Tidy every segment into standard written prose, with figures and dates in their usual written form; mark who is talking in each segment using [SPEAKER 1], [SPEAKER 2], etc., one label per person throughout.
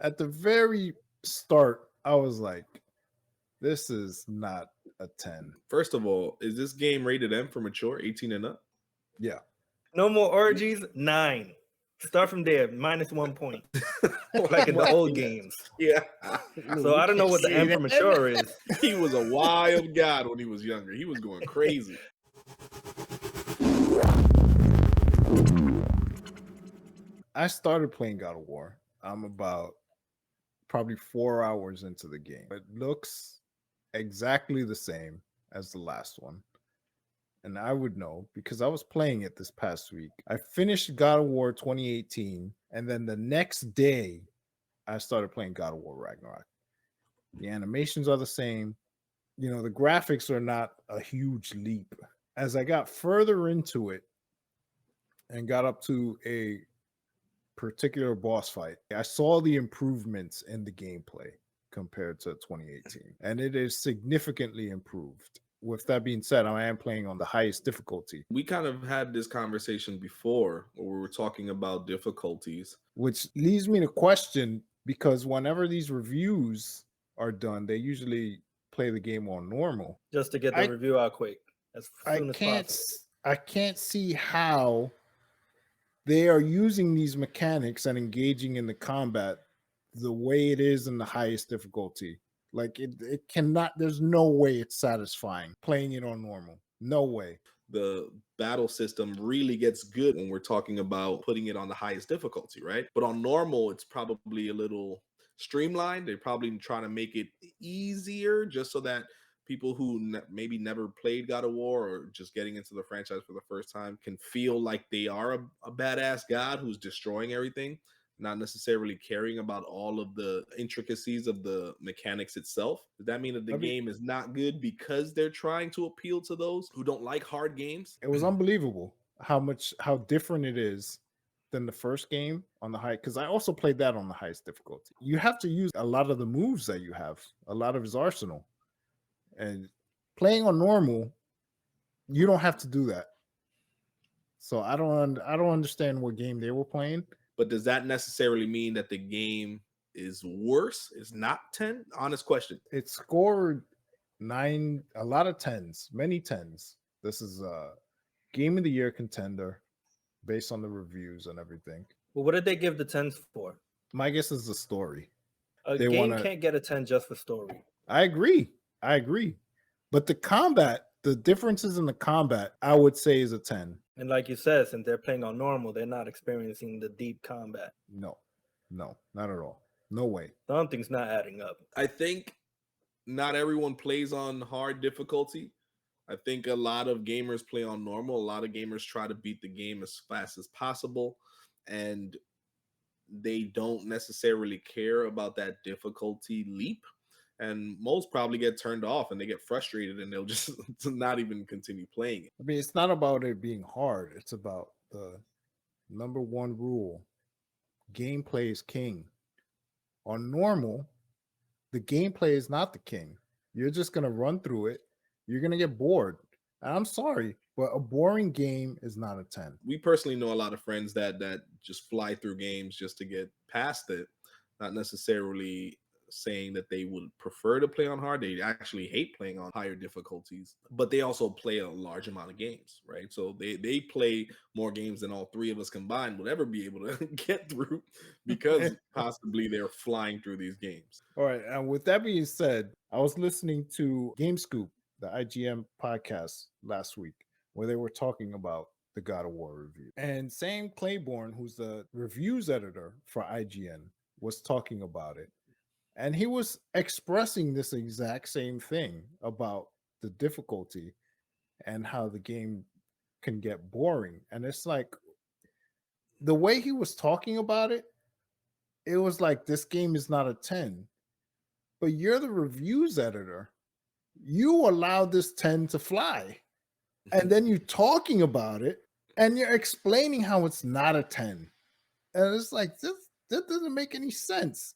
[SPEAKER 1] At the very start, I was like, this is not a 10.
[SPEAKER 2] First of all, is this game rated M for mature, 18 and up?
[SPEAKER 1] Yeah.
[SPEAKER 3] No more orgies. 9. Start from there. -1 point. Like in the old games.
[SPEAKER 2] Yeah.
[SPEAKER 3] So I don't know what the M for mature is.
[SPEAKER 2] He was a wild god when he was younger. He was going crazy.
[SPEAKER 1] I started playing God of War. I'm about probably 4 hours into the game. It looks exactly the same as the last one. And I would know because I was playing it this past week. I finished God of War 2018, and then the next day, I started playing God of War Ragnarok. The animations are the same. You know, the graphics are not a huge leap. As I got further into it and got up to a particular boss fight, I saw the improvements in the gameplay compared to 2018, and it is significantly improved. With that being said, I am playing on the highest difficulty.
[SPEAKER 2] We kind of had this conversation before where we were talking about difficulties.
[SPEAKER 1] Which leads me to question, because whenever these reviews are done, they usually play the game on normal.
[SPEAKER 3] Just to get the review out quick. As soon as possible.
[SPEAKER 1] I can't see how they are using these mechanics and engaging in the combat the way it is in the highest difficulty. Like it cannot, there's no way it's satisfying playing it on normal. No way.
[SPEAKER 2] The battle system really gets good when we're talking about putting it on the highest difficulty, right? But on normal, it's probably a little streamlined. They're probably trying to make it easier just so that people who maybe never played God of War or just getting into the franchise for the first time can feel like they are a badass god who's destroying everything, not necessarily caring about all of the intricacies of the mechanics itself. Does that mean that the game is not good because they're trying to appeal to those who don't like hard games?
[SPEAKER 1] It was unbelievable how different it is than the first game on the high, because I also played that on the highest difficulty. You have to use a lot of the moves that you have, a lot of his arsenal. And playing on normal, you don't have to do that. So I don't understand what game they were playing.
[SPEAKER 2] But does that necessarily mean that the game is worse? Is not 10? Honest question.
[SPEAKER 1] It scored 9, a lot of 10s, many 10s. This is a game of the year contender based on the reviews and everything.
[SPEAKER 3] Well, what did they give the 10s for?
[SPEAKER 1] My guess is the story.
[SPEAKER 3] A game can't get a 10 just for story.
[SPEAKER 1] I agree. But the combat, the differences in the combat, I would say is a 10.
[SPEAKER 3] And like you said, since they're playing on normal, they're not experiencing the deep combat.
[SPEAKER 1] No, not at all. No way.
[SPEAKER 3] Something's not adding up.
[SPEAKER 2] I think not everyone plays on hard difficulty. I think a lot of gamers play on normal. A lot of gamers try to beat the game as fast as possible, and they don't necessarily care about that difficulty leap. And most probably get turned off and they get frustrated and they'll just not even continue playing it.
[SPEAKER 1] I mean, it's not about it being hard. It's about the number one rule. Gameplay is king. On normal, the gameplay is not the king. You're just going to run through it. You're going to get bored. And I'm sorry, but a boring game is not a 10.
[SPEAKER 2] We personally know a lot of friends that just fly through games just to get past it, not necessarily saying that they would prefer to play on hard. They actually hate playing on higher difficulties, but they also play a large amount of games, right? So they play more games than all three of us combined would ever be able to get through because possibly they're flying through these games.
[SPEAKER 1] All right. And with that being said, I was listening to Game Scoop, the IGN podcast last week, where they were talking about the God of War review. And Sam Claiborne, who's the reviews editor for IGN, was talking about it. And he was expressing this exact same thing about the difficulty and how the game can get boring. And it's like the way he was talking about it, it was like this game is not a 10. But you're the reviews editor. You allowed this 10 to fly. And then you're talking about it and you're explaining how it's not a 10. And it's like, that doesn't make any sense.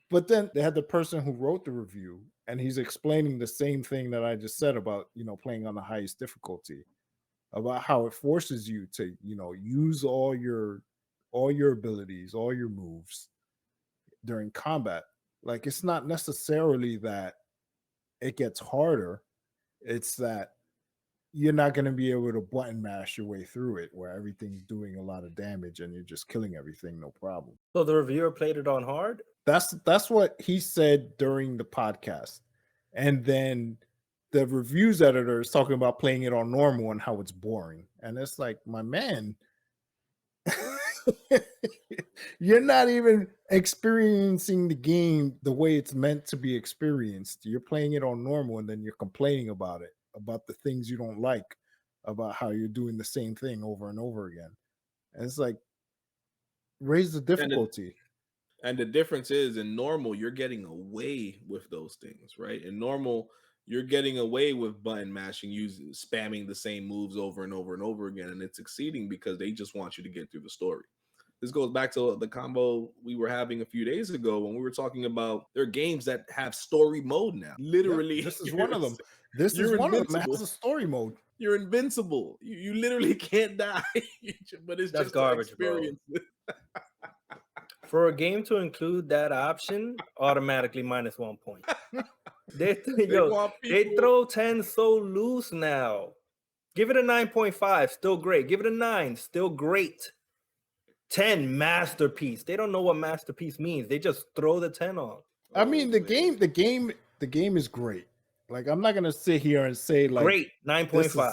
[SPEAKER 1] But then they had the person who wrote the review, and he's explaining the same thing that I just said about, playing on the highest difficulty, about how it forces you to, use all your abilities, all your moves. during combat. Like, it's not necessarily that it gets harder, it's that you're not going to be able to button mash your way through it where everything's doing a lot of damage and you're just killing everything no problem.
[SPEAKER 3] So the reviewer played it on hard?
[SPEAKER 1] That's what he said during the podcast. And then the reviews editor is talking about playing it on normal and how it's boring. And it's like, my man, you're not even experiencing the game the way it's meant to be experienced. You're playing it on normal and then you're complaining about it, about the things you don't like, about how you're doing the same thing over and over again. And it's like, raise the difficulty.
[SPEAKER 2] And the difference is, in normal, you're getting away with those things, right? In normal, you're getting away with button mashing, using spamming the same moves over and over and over again, and it's succeeding because they just want you to get through the story. This goes back to the combo we were having a few days ago when we were talking about there are games that have story mode now. Literally,
[SPEAKER 1] This is one of them. This is one of them. It has a story mode.
[SPEAKER 2] You're invincible. You literally can't die, but it's
[SPEAKER 3] That's
[SPEAKER 2] just
[SPEAKER 3] garbage,
[SPEAKER 2] experience.
[SPEAKER 3] For a game to include that option, automatically minus 1 point. They throw 10 so loose now. Give it a 9.5, still great. Give it a 9, still great. 10, masterpiece. They don't know what masterpiece means. They just throw the 10 on.
[SPEAKER 1] I mean, the game is great. Like, I'm not gonna sit here and say like
[SPEAKER 3] great 9.5.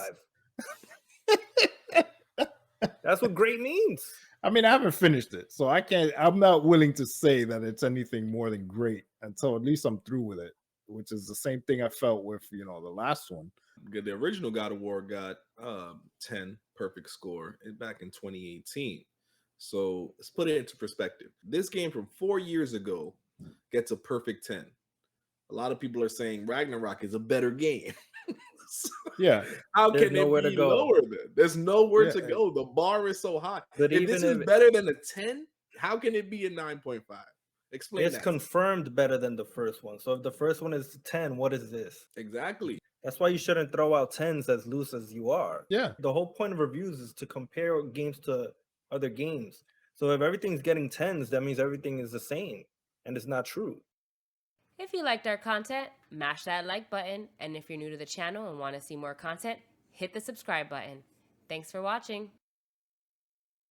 [SPEAKER 3] That's what great means.
[SPEAKER 1] I mean, I haven't finished it, so I'm not willing to say that it's anything more than great until at least I'm through with it, which is the same thing I felt with, the last one.
[SPEAKER 2] The original God of War got 10 perfect score back in 2018. So let's put it into perspective. This game from 4 years ago gets a perfect 10. A lot of people are saying Ragnarok is a better game.
[SPEAKER 1] Yeah.
[SPEAKER 2] How can it be lower then? There's nowhere to go. The bar is so high. But if this is better than a 10, how can it be a 9.5? Explain that.
[SPEAKER 3] It's confirmed better than the first one. So if the first one is 10, what is this?
[SPEAKER 2] Exactly.
[SPEAKER 3] That's why you shouldn't throw out 10s as loose as you are.
[SPEAKER 1] Yeah.
[SPEAKER 3] The whole point of reviews is to compare games to other games. So if everything's getting 10s, that means everything is the same. And it's not true.
[SPEAKER 4] If you liked our content, mash that like button. And if you're new to the channel and want to see more content, hit the subscribe button. Thanks for watching.